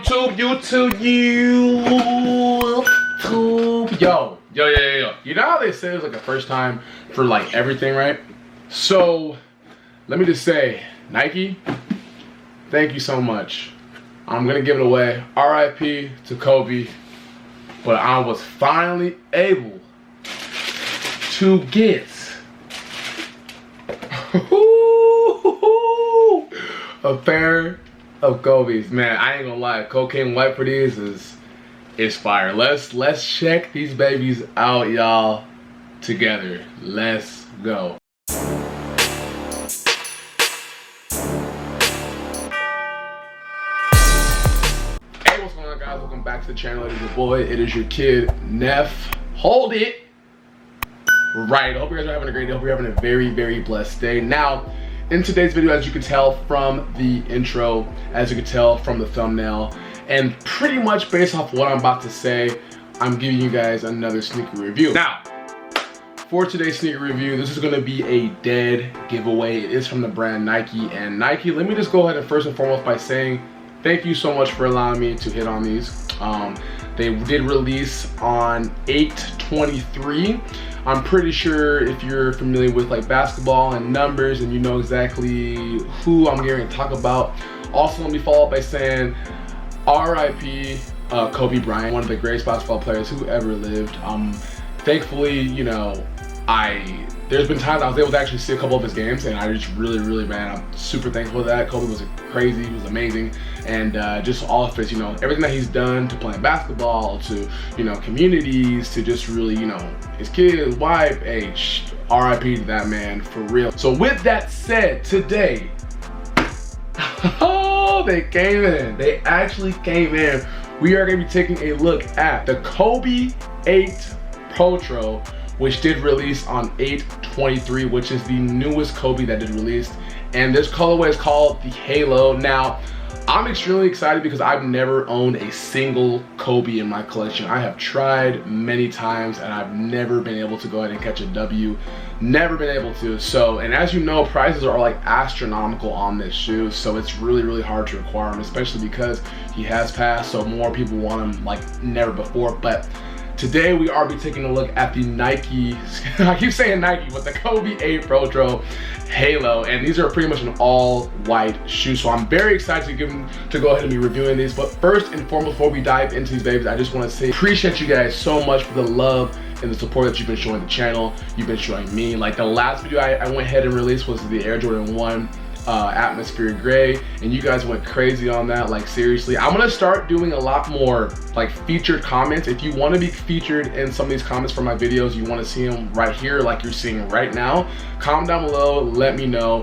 YouTube. Yo. You know how they say it's like a first time for like everything, right? So, let me just say, Nike, thank you so much. I'm gonna give it away. RIP to Kobe. But I was finally able to get a pair of Kobe's. Man, I ain't gonna lie, cocaine white for these is fire. Let's check these babies out, y'all, together. Let's go. Guys, welcome back to the channel. It is your boy, it is your kid, Neff. Hold it right. I hope you guys are having a great day. I hope you're having a very blessed day. Now, in today's video, as you can tell from the intro, as you can tell from the thumbnail, and pretty much based off what I'm about to say, I'm giving you guys another sneaker review. Now, for today's sneaker review, this is going to be a dead giveaway. It is from the brand Nike. And Nike, let me just go ahead and first and foremost by saying thank you so much for allowing me to hit on these. They did release on 8/23. I'm pretty sure if you're familiar with like basketball and numbers and you know exactly who I'm going to talk about. Also, let me follow up by saying RIP Kobe Bryant, one of the greatest basketball players who ever lived. Thankfully, you know, there's been times I was able to actually see a couple of his games, and I just really, man, I'm super thankful for that. Kobe was crazy, he was amazing, and just all of his, you know, everything that he's done to playing basketball, to, you know, communities, to just really, you know, his kids, his wife, RIP to that man, for real. So with that said, today, oh, they came in. They actually came in. We are going to be taking a look at the Kobe 8 Protro, which did release on 8/23, which is the newest Kobe that did release. And this colorway is called the Halo. Now, I'm extremely excited because I've never owned a single Kobe in my collection. I have tried many times and I've never been able to go ahead and catch a W. Never been able to. So, and as you know, prices are like astronomical on this shoe. So it's really hard to acquire him, especially because he has passed. So more people want him like never before. But today we are taking a look at the Nike, I keep saying Nike, but the Kobe 8 Protro Halo, and these are pretty much an all white shoe. So I'm very excited to go ahead and be reviewing these. But first and foremost, before we dive into these babies, I just want to say appreciate you guys so much for the love and the support that you've been showing the channel, you've been showing me. Like the last video I went ahead and released was the Air Jordan 1 atmosphere gray, and you guys went crazy on that. Like seriously, I'm gonna start doing a lot more like featured comments. If you want to be featured in some of these comments for my videos, you want to see them right here like you're seeing right now, comment down below, let me know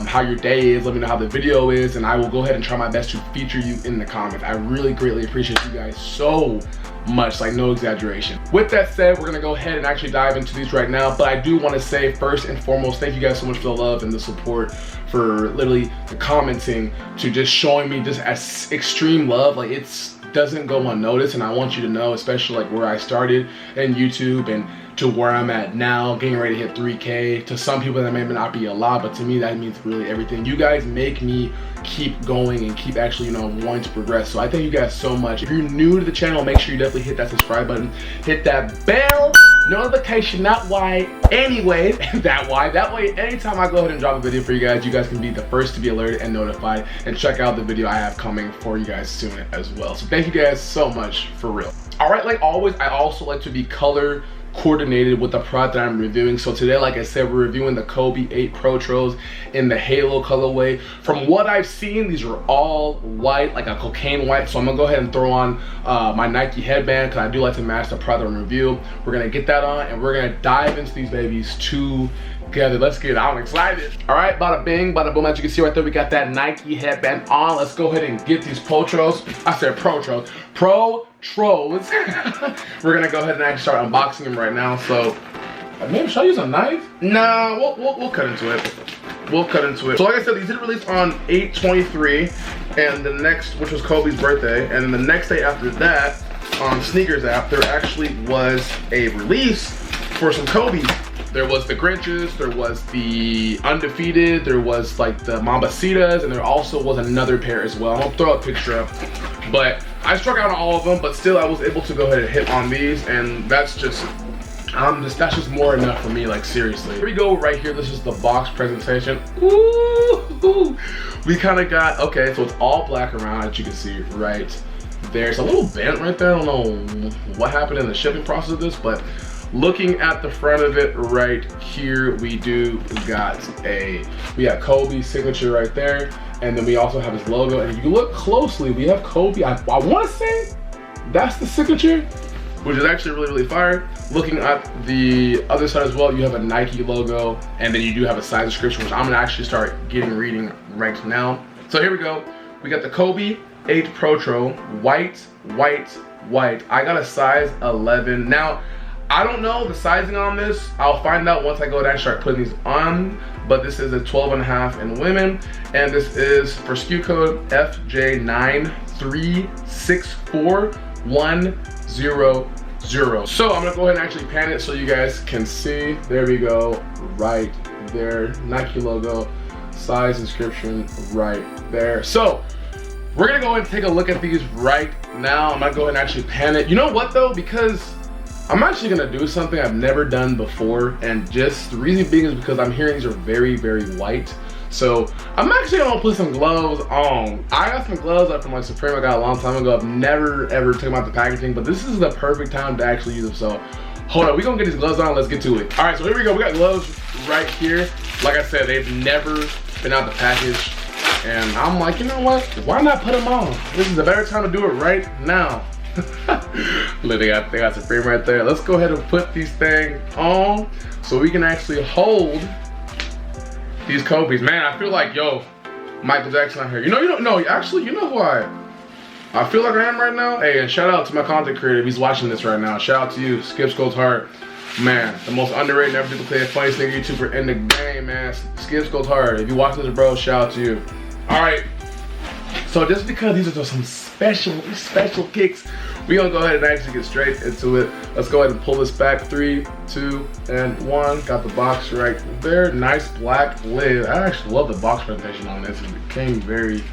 how your day is, let me know how the video is, and I will go ahead and try my best to feature you in the comments. I really greatly appreciate you guys so much, like no exaggeration. With that said, we're gonna go ahead and actually dive into these right now, but I do want to say first and foremost, thank you guys so much for the love and the support, for literally the commenting, to just showing me just as extreme love. Like it doesn't go unnoticed, and I want you to know, especially like where I started in YouTube and to where I'm at now, getting ready to hit 3K. To some people that may not be a lot, but to me that means really everything. You guys make me keep going and keep actually, you know, wanting to progress. So I thank you guys so much. If you're new to the channel, make sure you definitely hit that subscribe button, hit that bell notification, that way anytime I go ahead and drop a video for you guys can be the first to be alerted and notified, and check out the video I have coming for you guys soon as well. So thank you guys so much, for real. All right, like always, I also like to be color coordinated with the product that I'm reviewing. So today, like I said, we're reviewing the Kobe 8 Protros in the Halo colorway. From what I've seen, these are all white, like a cocaine white. So I'm gonna go ahead and throw on my Nike headband, because I do like to match the product and review. We're gonna get that on, and we're gonna dive into these babies together. Let's get it. I'm excited. All right, bada bing, bada boom. As you can see right there, we got that Nike headband on. Let's go ahead and get these Protros. I said Protros. Protros. We're gonna go ahead and actually start unboxing them right now. So maybe should I use a knife? Nah, we'll cut into it. We'll cut into it. So like I said, these did release on 8/23, and the next, which was Kobe's birthday, and then the next day after that, on Sneakers app, there actually was a release for some Kobe there was the Grinches, there was the Undefeated, there was like the Mambacitas, and there also was another pair as well. I'm gonna throw a picture up, but I struck out on all of them, but still I was able to go ahead and hit on these, and that's just more enough for me, like seriously. Here we go right here, this is the box presentation. Ooh, we kind of got, okay, so it's all black around, as you can see right there. It's a little bent right there. I don't know what happened in the shipping process of this, but looking at the front of it right here, we got Kobe's signature right there, and then we also have his logo. And if you look closely, we have Kobe. I want to say that's the signature, which is actually really, really fire. Looking at the other side as well, you have a Nike logo, and then you do have a size description, which I'm gonna actually start reading right now. So here we go. We got the Kobe 8 Protro, white. I got a size 11. Now, I don't know the sizing on this. I'll find out once I go down and start putting these on, but this is a 12.5 in women, and this is for SKU code FJ9364100. So I'm gonna go ahead and actually pan it so you guys can see. There we go, right there. Nike logo, size description right there. So we're gonna go ahead and take a look at these right now. I'm gonna go ahead and actually pan it. You know what though, because I'm actually gonna do something I've never done before, and just the reason being is because I'm hearing these are very, very white. So I'm actually gonna put some gloves on. I got some gloves up from like Supreme I got a long time ago. I've never ever taken them out the packaging, but this is the perfect time to actually use them. So hold on, we're gonna get these gloves on, let's get to it. All right, so here we go, we got gloves right here. Like I said, they've never been out the package, and I'm like, you know what? Why not put them on? This is a better time to do it right now. Look, they got Supreme right there. Let's go ahead and put these things on so we can actually hold these Kobe's. Man, I feel like, yo, Michael Jackson out here. You know who I feel like I am right now? Hey, and shout out to my content creator if he's watching this right now. Shout out to you, Skips Goes Hard. Man, the most underrated, never to play a funniest nigga YouTuber in the game, man. Skips Goes Hard. If you watch this, bro, shout out to you. All right, so just because these are just some special kicks, we're gonna go ahead and actually get straight into it. Let's go ahead and pull this back. 3, 2, and 1. Got the box right there. Nice black lid. I actually love the box presentation on this. It came very,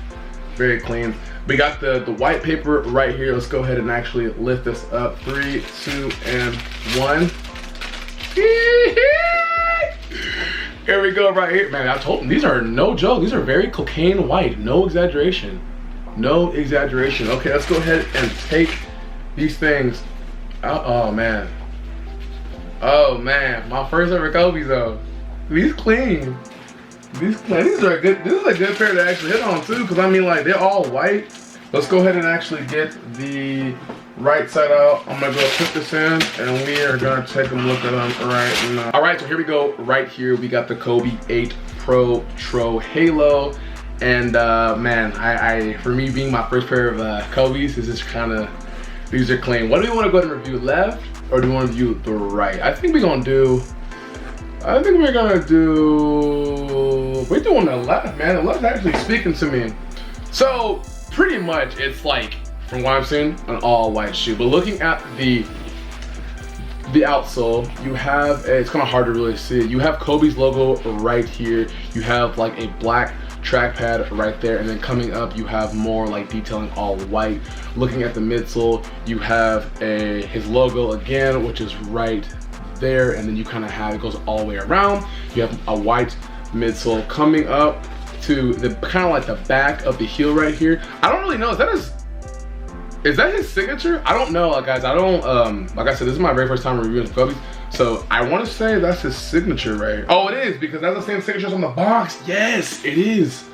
very clean. We got the white paper right here. Let's go ahead and actually lift this up. 3, 2, and 1. Here we go right here. Man, I told them these are no joke. These are very cocaine white. No exaggeration. No exaggeration. Okay, let's go ahead and take these things out. Oh man, my first ever Kobe's though. These clean. These are a good. This is a good pair to actually hit on too, because I mean, like, they're all white. Let's go ahead and actually get the right side out. I'm gonna go put this in, and we are gonna take a look at them right now. All right, so here we go. Right here, we got the Kobe 8 Protro Halo. And man, for me being my first pair of Kobe's, this is kind of, these are clean. What do we want to go ahead and review, left or do we want to review the right? I think we're doing the left, man. The left's actually speaking to me. So pretty much it's like, from what I've seen, an all white shoe. But looking at the outsole, you have it's kind of hard to really see it. You have Kobe's logo right here. You have like a black trackpad right there, and then coming up you have more like detailing all white. Looking at the midsole, you have his logo again, which is right there, and then you kind of have it goes all the way around. You have a white midsole coming up to the kind of like the back of the heel right here. I don't really know, is that his signature? I don't know, guys. I don't like I said, this is my very first time reviewing Kobe's, so I want to say that's his signature right. Oh, it is, because that's the same signatures on the box. Yes, it is.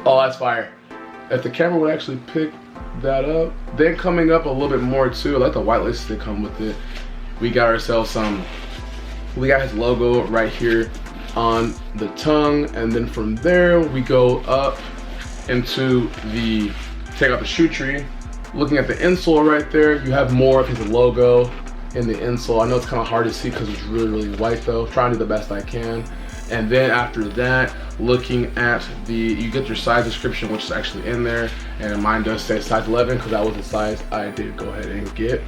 Oh, that's fire. If the camera would actually pick that up. Then coming up a little bit more too, I like the white laces that come with it. We got ourselves we got his logo right here on the tongue, and then from there we go up into take out the shoe tree. Looking at the insole right there, you have more of his logo in the insole. I know it's kind of hard to see because it's really, really white though. Trying to do the best I can. And then after that, looking at you get your size description, which is actually in there. And mine does say size 11 because that was the size I did go ahead and get.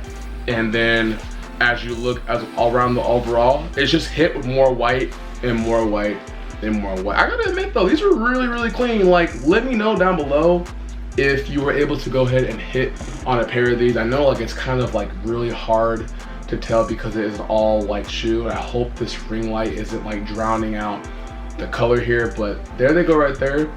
And then as you look as around the overall. It's just hit with more white and more white and more white. I gotta admit though, these are really, really clean. Like, let me know down below if you were able to go ahead and hit on a pair of these. I know like it's kind of like really hard to tell because it is an all white shoe. I hope this ring light isn't like drowning out the color here, but there they go right there.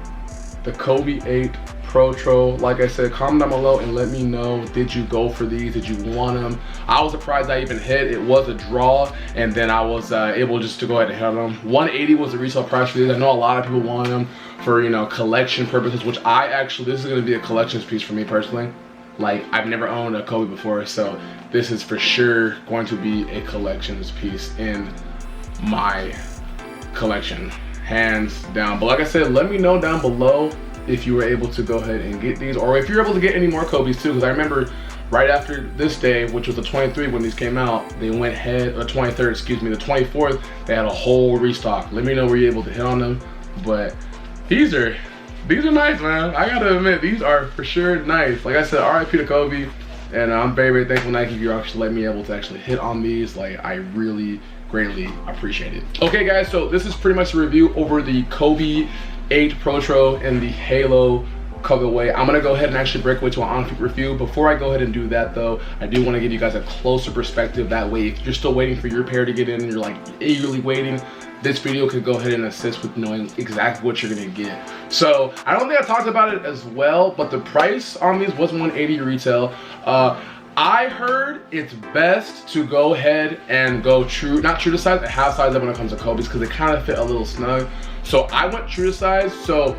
The Kobe 8 Protro. Like I said, comment down below and let me know, did you go for these? Did you want them? I was surprised I even hit. It was a draw, and then I was able just to go ahead and hit them. 180 was the retail price for these. I know a lot of people want them for, you know, collection purposes, which I actually, this is going to be a collections piece for me personally. Like, I've never owned a Kobe before, so this is for sure going to be a collections piece in my collection, hands down. But like I said, let me know down below if you were able to go ahead and get these, or if you're able to get any more Kobe's too, because I remember right after this day, which was the 23rd when these came out, they went ahead, or 23rd, excuse me, the 24th, they had a whole restock. Let me know were you able to hit on them. But these are nice, man. I gotta admit, these are for sure nice. Like I said, RIP to Kobe, and I'm very, very thankful Nike for actually letting me able to actually hit on these. Like, I really greatly appreciate it. Okay guys, so this is pretty much a review over the Kobe 8 Protro in the Halo colorway. I'm gonna go ahead and actually break away to an on-feet review. Before I go ahead and do that though, I do want to give you guys a closer perspective. That way, if you're still waiting for your pair to get in and you're like eagerly waiting, this video could go ahead and assist with knowing exactly what you're gonna get. So I don't think I talked about it as well, but the price on these was $180 retail. I heard it's best to go ahead and go not true to size, a half size up when it comes to Kobe's, because they kind of fit a little snug. So I went true to size, so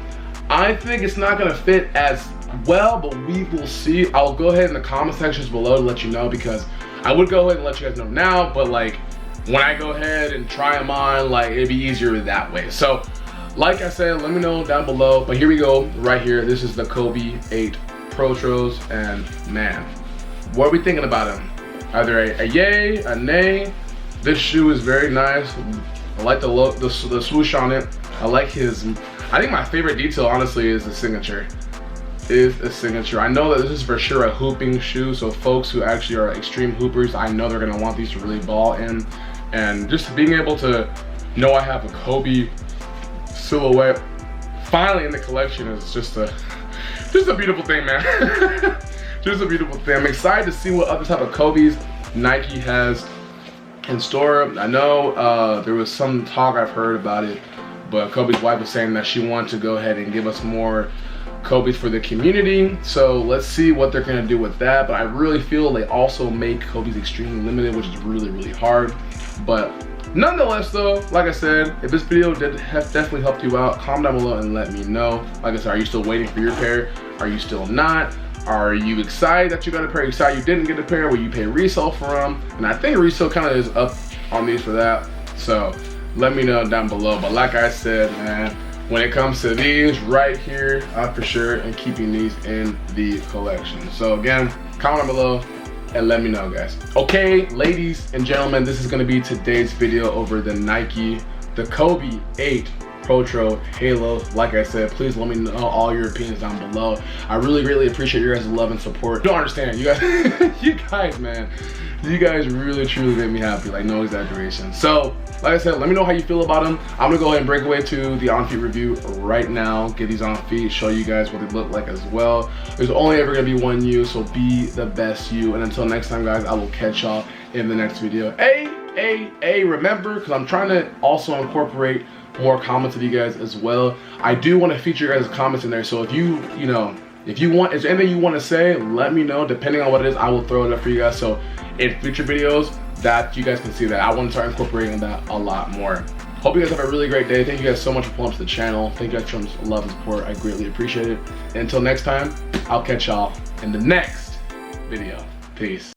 I think it's not gonna fit as well, but we will see. I'll go ahead in the comment sections below to let you know, because I would go ahead and let you guys know now, but like when I go ahead and try them on, like it'd be easier that way. So like I said, let me know down below, but here we go right here. This is the Kobe 8 Protros, and man, what are we thinking about them? Either a yay, a nay. This shoe is very nice. I like the look, the swoosh on it. I like his, I think my favorite detail honestly is the signature. I know that this is for sure a hooping shoe, so folks who actually are extreme hoopers, I know they're gonna want these to really ball in. And just being able to know I have a Kobe silhouette finally in the collection is just a beautiful thing, man. Just a beautiful thing. I'm excited to see what other type of Kobe's Nike has in store. I know there was some talk, I've heard about it, but Kobe's wife was saying that she wanted to go ahead and give us more Kobe's for the community. So let's see what they're gonna do with that. But I really feel they also make Kobe's extremely limited, which is really, really hard. But nonetheless though, like I said, if this video has definitely helped you out, comment down below and let me know. Like I said, are you still waiting for your pair? Are you still not? Are you excited that you got a pair? Excited you didn't get a pair? Will you pay resale for them? And I think resale kind of is up on these for that. So let me know down below. But like I said, man, when it comes to these right here, I for sure am keeping these in the collection. So again, comment down below and let me know, guys. Okay, ladies and gentlemen, this is gonna be today's video over the Nike, the Kobe 8 Protro Halo. Like I said, please let me know all your opinions down below. I really greatly appreciate your guys' love and support. Don't understand, you guys, you guys really truly make me happy, like no exaggeration. So like I said, let me know how you feel about them. I'm gonna go ahead and break away to the on feet review right now, get these on feet, show you guys what they look like as well. There's only ever gonna be one you, so be the best you. And until next time, guys, I will catch y'all in the next video. Hey, remember, because I'm trying to also incorporate more comments of you guys as well. I do want to feature your guys' comments in there, so if if you want, is there anything you want to say, let me know. Depending on what it is, I will throw it up for you guys, so in future videos that you guys can see that. I want to start incorporating that a lot more. Hope you guys have a really great day. Thank you guys so much for pulling up to the channel. Thank you guys for your love and support. I greatly appreciate it. And until next time, I'll catch y'all in the next video. Peace.